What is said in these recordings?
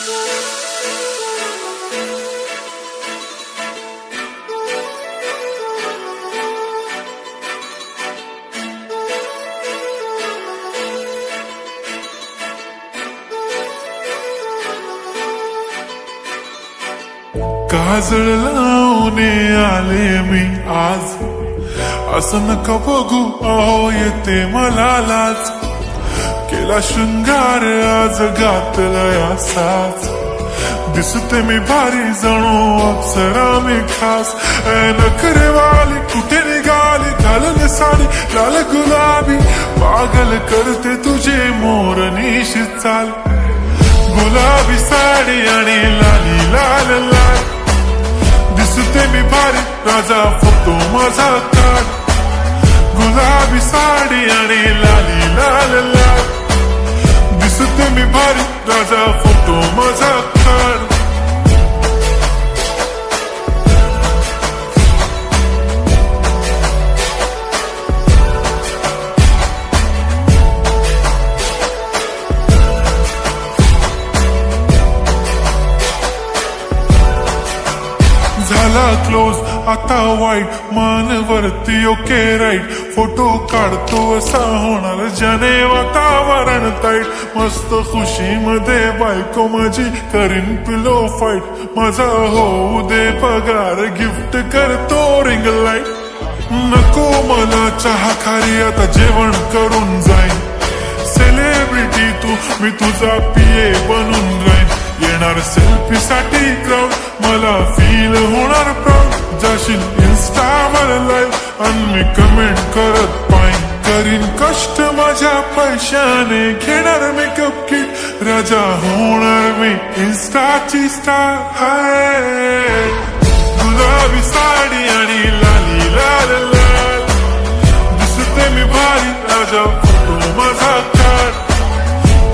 काजळ लावून आले मी आज, असं नका बघू अहो येते मला लाज. केला शृंगार आज घातलाय असाच, दिसते मी भारी जणू अप्सरा मी खास. नखरेवाली कुठे निघाली घालून साडी लाल गुलाबी, पागल करते तुझे मोरनीशी चाल. गुलाबी साडी आणि लाली लाल लाल, दिसते मी भारी राजा फोटो माझा काढ. गुलाबी साडी आणि लाली लाल लाल, दिसते मी भारी राजा फोटो माझा काढ. झाला क्लोज आता वाईट, मानवरती ओके राईट. फोटो काढतो असा होणार ज्याने वातावरण ताईट. मस्त खुशी मध्ये बायको माझी करीन पिलो फाईट. माझा होऊ दे पगार गिफ्ट करतो रिंग लाईट. नको मला चहा खारी आता जेवण करून जाईन. सेलिब्रिटी तू मी तुझा पिये बनून राहीन. येणार सेल्फी साठी क्राऊड मला फील होणार प्राऊड. जाशील इन्स्टावर लाईव्ह आणि मी कमेंट करत पाईन. करीन कष्ट माझ्या पैशाने घेणार मेकअप किट. राजा होणार मी इन्स्टाची स्टार. हाय गुलाबी साडी आणि लाली लाल लाल, दिसते मी भारी राजा फोटो माझा काढ.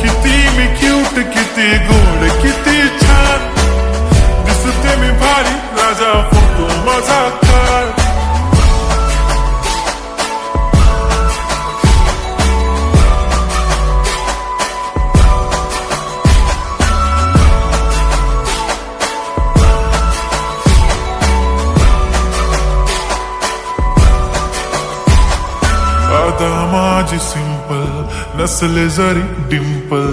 किती मी क्यूट किती गोड किती छान, दिसते मी भारी राजा फोटो माझा काढ. आता माझी सिंपल नसले जरी डिंपल,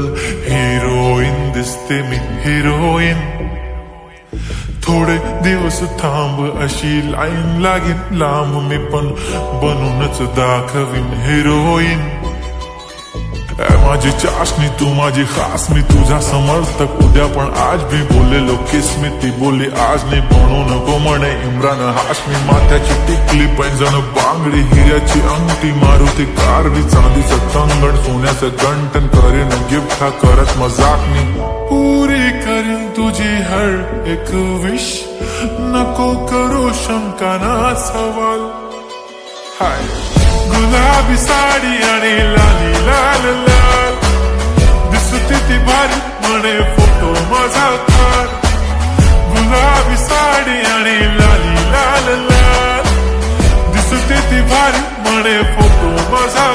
हिरोईन दिसते मी हिरोईन. थोडे दिवस थांब अशी लाईन लागेल लांब, मी पण बनूनच दाखवीन हिरोईन. माझी चाशनी तू माझी खास, मी तुझा समर्थक उद्या पण आज भी बोलेलो किस मी. ती बोली आज नाही बनू नको म्हणे इम्रान हाशमी. माथ्याची टिकली पैंजण बांगडी हिऱ्याची अंगठी, मारुती कारवी चांदीचं कंगण सोन्याचं गंटन. करीन गिफ्ट हा करत मजाक मी, पुरी करीन तुझी हर एक विश. नको करू शंका ना सवाल. हाय गुलाबी साडी आणि लाली लाल लाल, दिसते ती भारी म्हणे फोटो माझा काढ. गुलाबी साडी आणि लाली लाल लाल, दिसते ती भारी म्हणे फोटो माझा